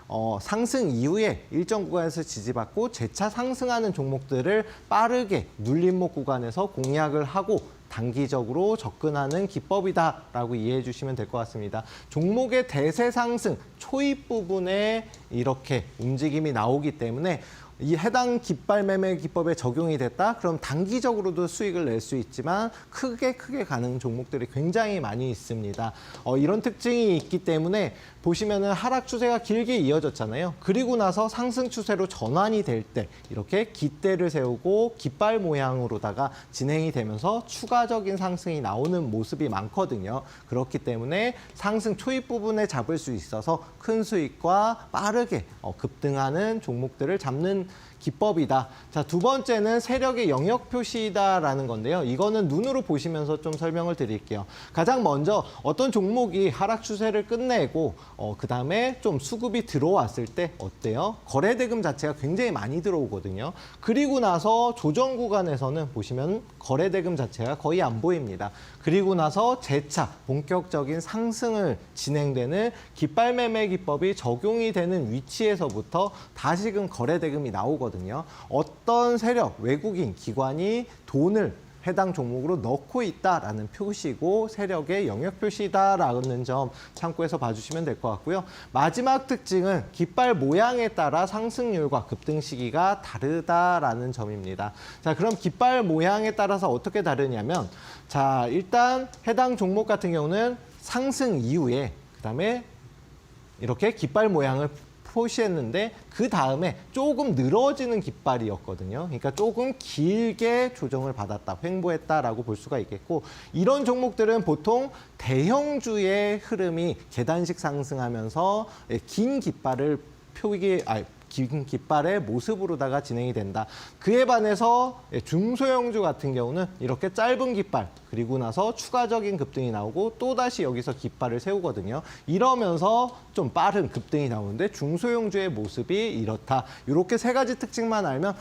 상승 이후에 일정 구간에서 지지받고 재차 상승하는 종목들을 빠르게 눌림목 구간에서 공략을 하고 단기적으로 접근하는 기법이다라고 이해해 주시면 될 것 같습니다. 종목의 대세 상승 초입 부분에 이렇게 움직임이 나오기 때문에 이 해당 깃발 매매 기법에 적용이 됐다? 그럼 단기적으로도 수익을 낼 수 있지만 크게 가는 종목들이 굉장히 많이 있습니다. 이런 특징이 있기 때문에 보시면은 하락 추세가 길게 이어졌잖아요. 그리고 나서 상승 추세로 전환이 될 때 이렇게 깃대를 세우고 깃발 모양으로다가 진행이 되면서 추가적인 상승이 나오는 모습이 많거든요. 그렇기 때문에 상승 초입 부분에 잡을 수 있어서 큰 수익과 빠르게 급등하는 종목들을 잡는 기법이다. 자, 두 번째는 세력의 영역 표시다라는 건데요. 이거는 눈으로 보시면서 좀 설명을 드릴게요. 가장 먼저 어떤 종목이 하락 추세를 끝내고 그다음에 좀 수급이 들어왔을 때 어때요? 거래 대금 자체가 굉장히 많이 들어오거든요. 그리고 나서 조정 구간에서는 보시면 거래 대금 자체가 거의 안 보입니다. 그리고 나서 재차 본격적인 상승을 진행되는 깃발 매매 기법이 적용이 되는 위치에서부터 다시금 거래 대금이 나오거든요. 어떤 세력, 외국인, 기관이 돈을 해당 종목으로 넣고 있다라는 표시고 세력의 영역 표시다라는 점 참고해서 봐주시면 될 것 같고요. 마지막 특징은 깃발 모양에 따라 상승률과 급등 시기가 다르다라는 점입니다. 자, 그럼 깃발 모양에 따라서 어떻게 다르냐면 자, 일단 해당 종목 같은 경우는 상승 이후에 그다음에 이렇게 깃발 모양을 표시했는데 그 다음에 조금 늘어지는 깃발이었거든요. 그러니까 조금 길게 조정을 받았다, 횡보했다라고 볼 수가 있겠고, 이런 종목들은 보통 대형주의 흐름이 계단식 상승하면서 긴 깃발을 긴 깃발의 모습으로다가 진행이 된다. 그에 반해서 중소형주 같은 경우는 이렇게 짧은 깃발, 그리고 나서 추가적인 급등이 나오고 또다시 여기서 깃발을 세우거든요. 이러면서 좀 빠른 급등이 나오는데 중소형주의 모습이 이렇다. 이렇게 세 가지 특징만 알면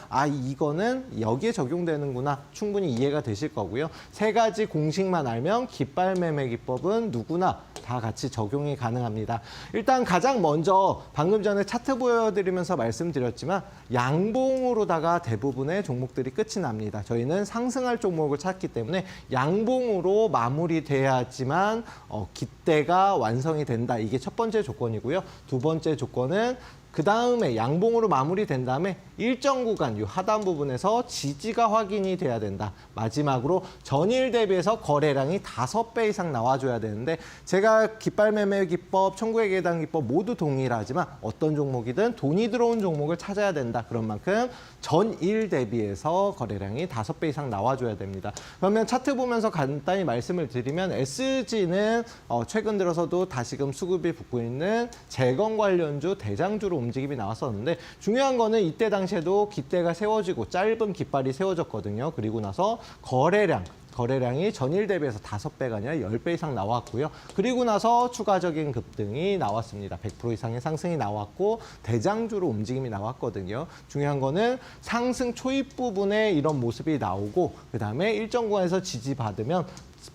이거는 여기에 적용되는구나 충분히 이해가 되실 거고요. 세 가지 공식만 알면 깃발 매매 기법은 누구나 다 같이 적용이 가능합니다. 일단 가장 먼저 방금 전에 차트 보여드리면서 말씀드렸지만 양봉으로다가 대부분의 종목들이 끝이 납니다. 저희는 상승할 종목을 찾기 때문에 양봉으로 마무리돼야지만 깃대가 완성이 된다. 이게 첫 번째 조건이고요. 두 번째 조건은 그 다음에 양봉으로 마무리된 다음에 일정 구간, 이 하단 부분에서 지지가 확인이 돼야 된다. 마지막으로 전일 대비해서 거래량이 5배 이상 나와줘야 되는데, 제가 깃발 매매 기법, 천국의 계단 기법 모두 동일하지만 어떤 종목이든 돈이 들어온 종목을 찾아야 된다. 그런 만큼 전일 대비해서 거래량이 5배 이상 나와줘야 됩니다. 그러면 차트 보면서 간단히 말씀을 드리면 SG는 최근 들어서도 다시금 수급이 붙고 있는 재건 관련주, 대장주로 움직임이 나왔었는데, 중요한 거는 이때 당시에도 깃대가 세워지고 짧은 깃발이 세워졌거든요. 그리고 나서 거래량이 전일 대비해서 5배가 아니라 10배 이상 나왔고요. 그리고 나서 추가적인 급등이 나왔습니다. 100% 이상의 상승이 나왔고 대장주로 움직임이 나왔거든요. 중요한 거는 상승 초입 부분에 이런 모습이 나오고, 그다음에 일정 구간에서 지지받으면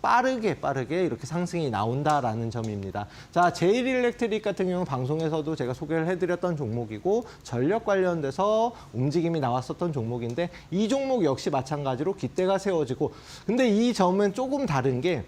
빠르게 이렇게 상승이 나온다라는 점입니다. 자, 제일일렉트릭 같은 경우 방송에서도 제가 소개를 해드렸던 종목이고 전력 관련돼서 움직임이 나왔었던 종목인데, 이 종목 역시 마찬가지로 깃대가 세워지고, 근데 이 점은 조금 다른 게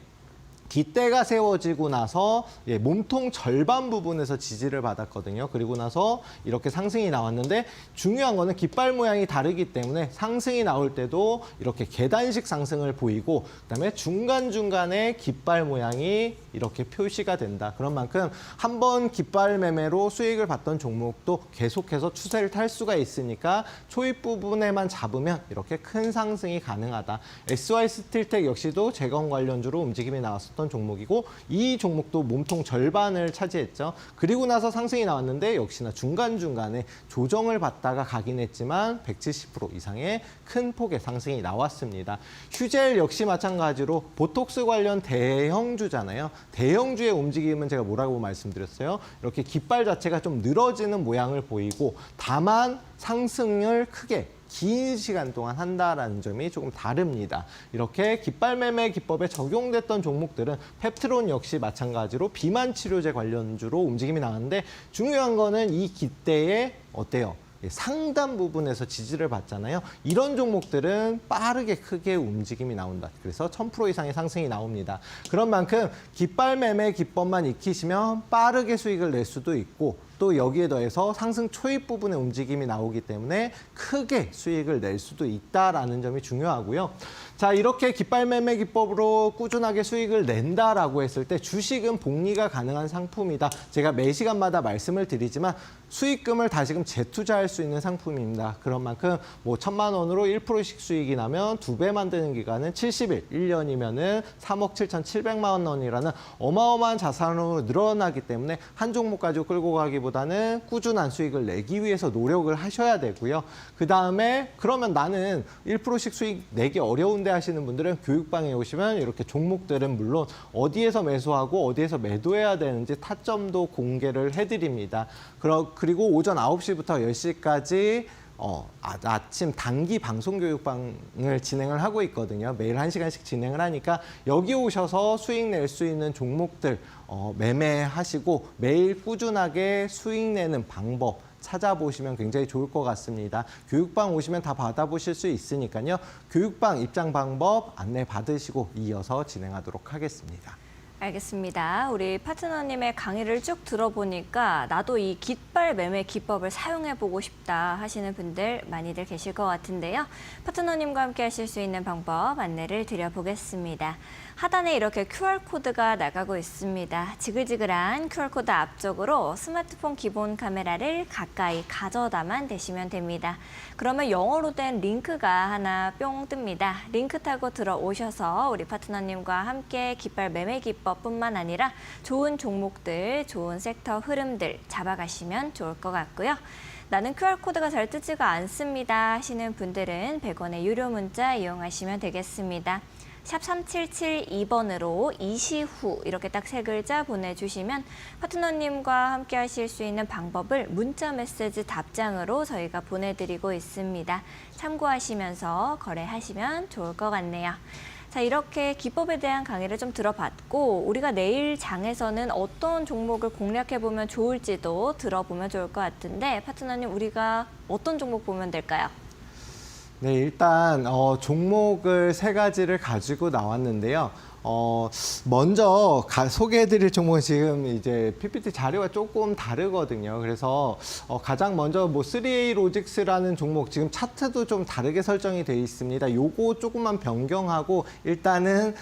깃대가 세워지고 나서 몸통 절반 부분에서 지지를 받았거든요. 그리고 나서 이렇게 상승이 나왔는데, 중요한 거는 깃발 모양이 다르기 때문에 상승이 나올 때도 이렇게 계단식 상승을 보이고, 그다음에 중간중간에 깃발 모양이 이렇게 표시가 된다. 그런 만큼 한번 깃발 매매로 수익을 봤던 종목도 계속해서 추세를 탈 수가 있으니까 초입 부분에만 잡으면 이렇게 큰 상승이 가능하다. SY 스틸텍 역시도 재건 관련주로 움직임이 나왔었던 종목이고, 이 종목도 몸통 절반을 차지했죠. 그리고 나서 상승이 나왔는데 역시나 중간중간에 조정을 받다가 가긴 했지만 170% 이상의 큰 폭의 상승이 나왔습니다. 휴젤 역시 마찬가지로 보톡스 관련 대형주잖아요. 대형주의 움직임은 제가 뭐라고 말씀드렸어요? 이렇게 깃발 자체가 좀 늘어지는 모양을 보이고, 다만 상승을 크게 긴 시간 동안 한다라는 점이 조금 다릅니다. 이렇게 깃발 매매 기법에 적용됐던 종목들은 펩트론 역시 마찬가지로 비만 치료제 관련주로 움직임이 나왔는데, 중요한 거는 이 깃대에 어때요? 상단 부분에서 지지를 받잖아요. 이런 종목들은 빠르게 크게 움직임이 나온다. 그래서 1000% 이상의 상승이 나옵니다. 그런 만큼 깃발 매매 기법만 익히시면 빠르게 수익을 낼 수도 있고, 또 여기에 더해서 상승 초입 부분의 움직임이 나오기 때문에 크게 수익을 낼 수도 있다라는 점이 중요하고요. 자, 이렇게 깃발 매매 기법으로 꾸준하게 수익을 낸다라고 했을 때 주식은 복리가 가능한 상품이다. 제가 매 시간마다 말씀을 드리지만 수익금을 다시금 재투자할 수 있는 상품입니다. 그런 만큼 1,000만 원으로 1%씩 수익이 나면 2배 만드는 기간은 70일, 1년이면은 3억 7,700만 원이라는 어마어마한 자산으로 늘어나기 때문에 한 종목 가지고 끌고 가기보다는 꾸준한 수익을 내기 위해서 노력을 하셔야 되고요. 그 다음에 그러면 나는 1%씩 수익 내기 어려운데 하시는 분들은 교육방에 오시면 이렇게 종목들은 물론 어디에서 매수하고 어디에서 매도해야 되는지 타점도 공개를 해드립니다. 그리고 오전 9시부터 10시까지 아침 단기 방송 교육방을 진행을 하고 있거든요. 매일 1시간씩 진행을 하니까 여기 오셔서 수익 낼 수 있는 종목들 매매하시고 매일 꾸준하게 수익 내는 방법 찾아보시면 굉장히 좋을 것 같습니다. 교육방 오시면 다 받아보실 수 있으니까요. 교육방 입장 방법 안내 받으시고 이어서 진행하도록 하겠습니다. 알겠습니다. 우리 파트너님의 강의를 쭉 들어보니까 나도 이 깃발 매매 기법을 사용해보고 싶다 하시는 분들 많이들 계실 것 같은데요. 파트너님과 함께 하실 수 있는 방법 안내를 드려보겠습니다. 하단에 이렇게 QR코드가 나가고 있습니다. 지글지글한 QR코드 앞쪽으로 스마트폰 기본 카메라를 가까이 가져다만 대시면 됩니다. 그러면 영어로 된 링크가 하나 뿅 뜹니다. 링크 타고 들어오셔서 우리 파트너님과 함께 깃발 매매 기법뿐만 아니라 좋은 종목들, 좋은 섹터 흐름들 잡아가시면 좋을 것 같고요. 나는 QR코드가 잘 뜨지가 않습니다 하시는 분들은 100원의 유료 문자 이용하시면 되겠습니다. 샵 3772번으로 이시후 이렇게 딱 세 글자 보내주시면 파트너님과 함께 하실 수 있는 방법을 문자 메시지 답장으로 저희가 보내드리고 있습니다. 참고하시면서 거래하시면 좋을 것 같네요. 자, 이렇게 기법에 대한 강의를 좀 들어봤고 우리가 내일 장에서는 어떤 종목을 공략해보면 좋을지도 들어보면 좋을 것 같은데 파트너님 우리가 어떤 종목 보면 될까요? 네, 일단 종목을 세 가지를 가지고 나왔는데요. 먼저 소개해드릴 종목은 지금 이제 PPT 자료가 조금 다르거든요. 그래서 가장 먼저 뭐 3A 로직스라는 종목 지금 차트도 좀 다르게 설정이 되어 있습니다. 요거 조금만 변경하고 일단은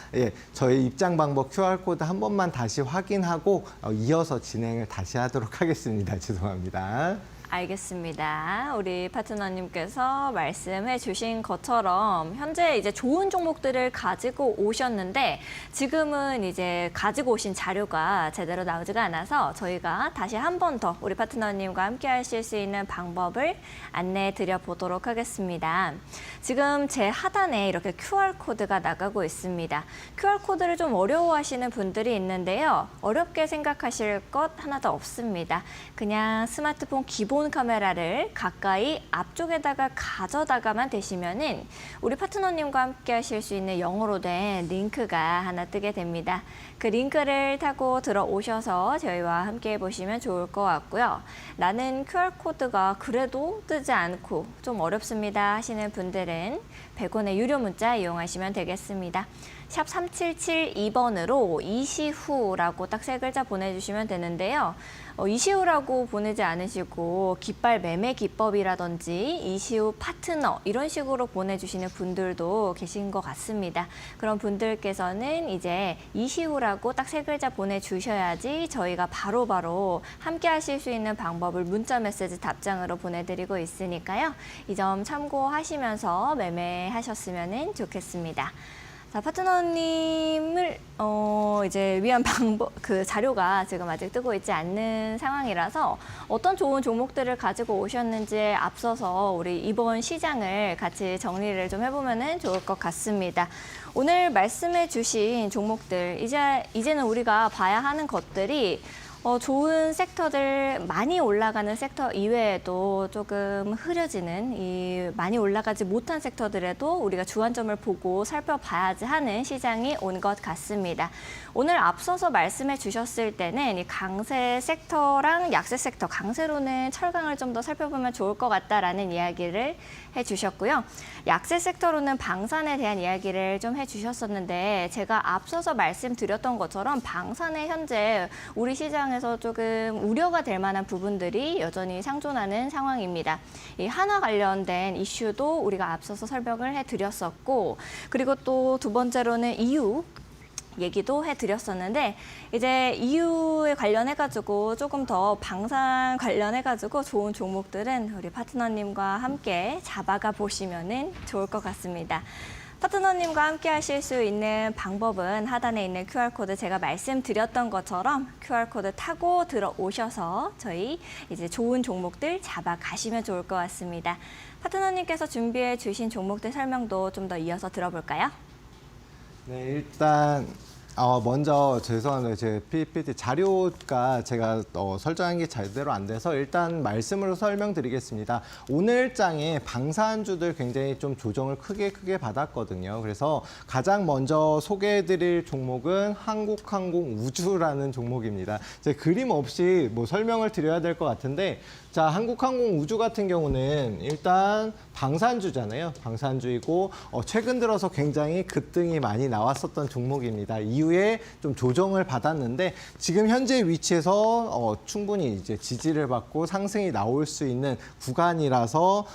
저희 입장 방법 QR코드 한 번만 다시 확인하고 이어서 진행을 다시 하도록 하겠습니다. 죄송합니다. 알겠습니다. 우리 파트너님께서 말씀해 주신 것처럼 현재 이제 좋은 종목들을 가지고 오셨는데 지금은 이제 가지고 오신 자료가 제대로 나오지가 않아서 저희가 다시 한 번 더 우리 파트너님과 함께 하실 수 있는 방법을 안내해 드려 보도록 하겠습니다. 지금 제 하단에 이렇게 QR코드가 나가고 있습니다. QR코드를 좀 어려워하시는 분들이 있는데요. 어렵게 생각하실 것 하나도 없습니다. 그냥 스마트폰 기본 카메라를 가까이 앞쪽에다가 가져다가만 대시면은 우리 파트너님과 함께 하실 수 있는 영어로 된 링크가 하나 뜨게 됩니다. 그 링크를 타고 들어오셔서 저희와 함께 해보시면 좋을 것 같고요. 나는 QR코드가 그래도 뜨지 않고 좀 어렵습니다 하시는 분들은 100원의 유료 문자 이용하시면 되겠습니다. 샵 3772번으로 이시후라고 딱 세 글자 보내주시면 되는데요. 이시후라고 보내지 않으시고 깃발 매매 기법이라든지 이시후 파트너 이런 식으로 보내주시는 분들도 계신 것 같습니다. 그런 분들께서는 이제 이시후라고 딱 세 글자 보내주셔야지 저희가 바로바로 함께 하실 수 있는 방법을 문자 메시지 답장으로 보내드리고 있으니까요. 이 점 참고하시면서 매매하셨으면 좋겠습니다. 자, 파트너님을 이제 위한 방법 그 자료가 지금 아직 뜨고 있지 않는 상황이라서 어떤 좋은 종목들을 가지고 오셨는지에 앞서서 우리 이번 시장을 같이 정리를 좀 해보면은 좋을 것 같습니다. 오늘 말씀해주신 종목들 이제는 우리가 봐야 하는 것들이 좋은 섹터들, 많이 올라가는 섹터 이외에도 조금 흐려지는 이 많이 올라가지 못한 섹터들에도 우리가 주안점을 보고 살펴봐야지 하는 시장이 온 것 같습니다. 오늘 앞서서 말씀해 주셨을 때는 이 강세 섹터랑 약세 섹터, 강세로는 철강을 좀 더 살펴보면 좋을 것 같다라는 이야기를 해주셨고요. 약세 섹터로는 방산에 대한 이야기를 좀 해주셨었는데 제가 앞서서 말씀드렸던 것처럼 방산에 현재 우리 시장에서 조금 우려가 될 만한 부분들이 여전히 상존하는 상황입니다. 이 한화 관련된 이슈도 우리가 앞서서 설명을 해드렸었고 그리고 또 두 번째로는 EU 얘기도 해드렸었는데 이제 EU에 관련해가지고 조금 더 방산 관련해가지고 좋은 종목들은 우리 파트너님과 함께 잡아가 보시면은 좋을 것 같습니다. 파트너님과 함께 하실 수 있는 방법은 하단에 있는 QR코드 제가 말씀드렸던 것처럼 QR코드 타고 들어오셔서 저희 이제 좋은 종목들 잡아가시면 좋을 것 같습니다. 파트너님께서 준비해 주신 종목들 설명도 좀 더 이어서 들어볼까요? 네, 일단 먼저 죄송합니다. 제 PPT 자료가 제가 설정한 게 제대로 안 돼서 일단 말씀으로 설명드리겠습니다. 오늘 장에 방산주들 굉장히 좀 조정을 크게 받았거든요. 그래서 가장 먼저 소개해드릴 종목은 한국항공우주라는 종목입니다. 제 그림 없이 뭐 설명을 드려야 될 것 같은데 자, 한국항공우주 같은 경우는 일단 방산주잖아요. 방산주이고 최근 들어서 굉장히 급등이 많이 나왔었던 종목입니다. 이후에 좀 조정을 받았는데 지금 현재 위치에서 충분히 이제 지지를 받고 상승이 나올 수 있는 구간이라서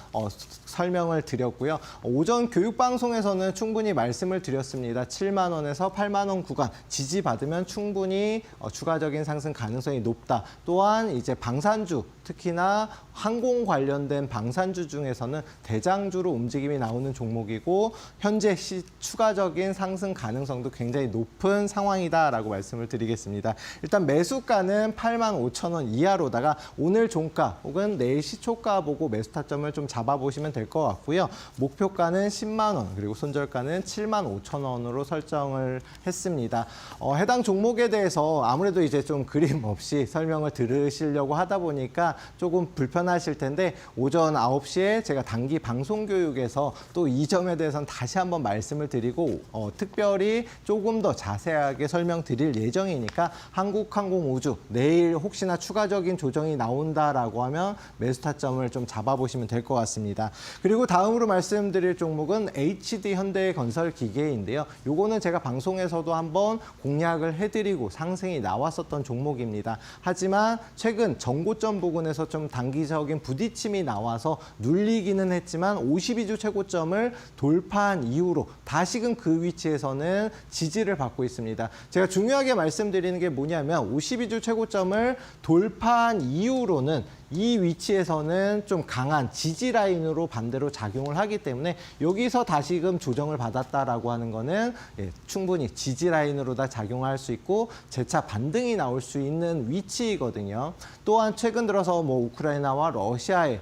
설명을 드렸고요. 오전 교육방송에서는 충분히 말씀을 드렸습니다. 7만 원에서 8만 원 구간 지지받으면 충분히 추가적인 상승 가능성이 높다. 또한 이제 방산주, 특히나 항공 관련된 방산주 중에서는 대장주로 움직임이 나오는 종목이고 현재 추가적인 상승 가능성도 굉장히 높은 상황이다라고 말씀을 드리겠습니다. 일단 매수가는 8만 5천 원 이하로다가 오늘 종가 혹은 내일 시초가 보고 매수 타점을 좀 잡아보시면 될 것 같고요. 목표가는 10만 원 그리고 손절가는 7만 5천 원으로 설정을 했습니다. 해당 종목에 대해서 아무래도 이제 좀 그림 없이 설명을 들으시려고 하다 보니까 조금 불편하실 텐데 오전 9시에 제가 단기 방송 교육에서 또 이 점에 대해서는 다시 한번 말씀을 드리고 특별히 조금 더 자세하게 설명드릴 예정이니까 한국항공우주 내일 혹시나 추가적인 조정이 나온다라고 하면 매수 타점을 좀 잡아보시면 될 것 같습니다. 그리고 다음으로 말씀드릴 종목은 HD 현대건설기계인데요. 요거는 제가 방송에서도 한번 공략을 해드리고 상승이 나왔었던 종목입니다. 하지만 최근 정고점 부근에서 좀 단기적인 부딪힘이 나와서 눌리기는 했지만 52주 최고점을 돌파한 이후로 다시금 그 위치에서는 지지를 받고 있습니다. 제가 중요하게 말씀드리는 게 뭐냐면 52주 최고점을 돌파한 이후로는 이 위치에서는 좀 강한 지지 라인으로 반대로 작용을 하기 때문에 여기서 다시금 조정을 받았다라고 하는 거는 충분히 지지 라인으로 다 작용할 수 있고 재차 반등이 나올 수 있는 위치이거든요. 또한 최근 들어서 뭐 우크라이나와 러시아의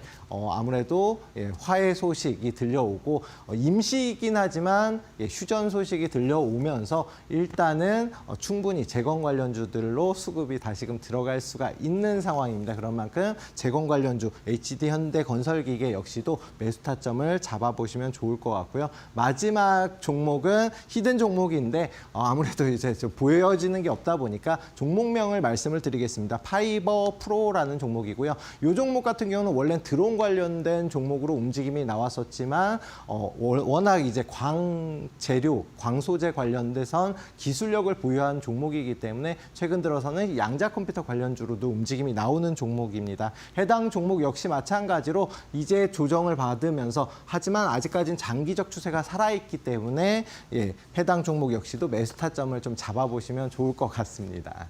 아무래도 화해 소식이 들려오고 임시이긴 하지만 휴전 소식이 들려오면서 일단은 충분히 재건 관련주들로 수급이 다시금 들어갈 수가 있는 상황입니다. 그런 만큼 재건 관련주 HD 현대건설기계 역시도 매수 타점을 잡아보시면 좋을 것 같고요. 마지막 종목은 히든 종목인데 아무래도 이제 좀 보여지는 게 없다 보니까 종목명을 말씀을 드리겠습니다. 파이버 프로라는 종목이고요. 이 종목 같은 경우는 원래 드론 관련된 종목으로 움직임이 나왔었지만 워낙 이제 광재료, 광소재 관련돼선 기술력을 보유한 종목이기 때문에 최근 들어서는 양자 컴퓨터 관련주로도 움직임이 나오는 종목입니다. 해당 종목 역시 마찬가지로 이제 조정을 받으면서 하지만 아직까지는 장기적 추세가 살아있기 때문에 해당 종목 역시도 매수 타점을 좀 잡아보시면 좋을 것 같습니다.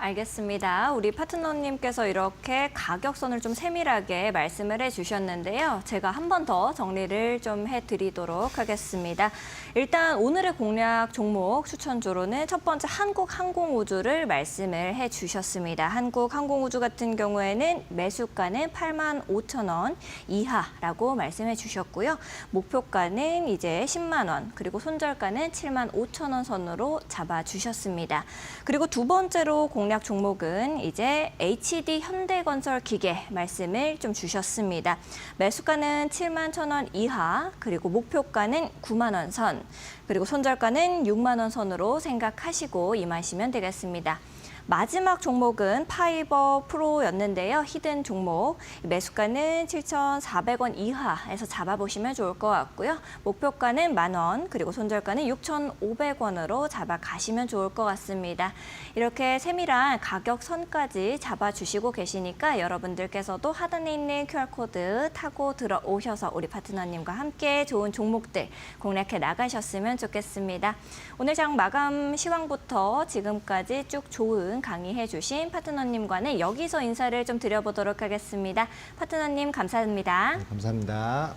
알겠습니다. 우리 파트너님께서 이렇게 가격선을 좀 세밀하게 말씀을 해주셨는데요. 제가 한 번 더 정리를 좀 해드리도록 하겠습니다. 일단 오늘의 공략 종목 추천주로는 첫 번째 한국항공우주를 말씀을 해주셨습니다. 한국항공우주 같은 경우에는 매수가는 8만 5천 원 이하라고 말씀해 주셨고요. 목표가는 이제 10만 원, 그리고 손절가는 7만 5천 원 선으로 잡아주셨습니다. 그리고 두 번째로 공략 종목은 이제 HD 현대건설기계 말씀을 좀 주셨습니다. 매수가는 7만 1천 원 이하, 그리고 목표가는 9만 원 선, 그리고 손절가는 6만 원 선으로 생각하시고 임하시면 되겠습니다. 마지막 종목은 파이버 프로였는데요. 히든 종목, 매수가는 7,400원 이하에서 잡아보시면 좋을 것 같고요. 목표가는 만 원, 그리고 손절가는 6,500원으로 잡아가시면 좋을 것 같습니다. 이렇게 세밀한 가격선까지 잡아주시고 계시니까 여러분들께서도 하단에 있는 QR코드 타고 들어오셔서 우리 파트너님과 함께 좋은 종목들 공략해 나가셨으면 좋겠습니다. 오늘 장 마감 시황부터 지금까지 쭉 좋은 강의해 주신 파트너님과는 여기서 인사를 좀 드려보도록 하겠습니다. 파트너님 감사합니다. 네, 감사합니다.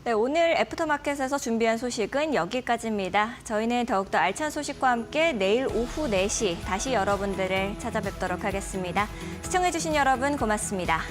네, 오늘 애프터마켓에서 준비한 소식은 여기까지입니다. 저희는 더욱더 알찬 소식과 함께 내일 오후 4시 다시 여러분들을 찾아뵙도록 하겠습니다. 시청해 주신 여러분 고맙습니다.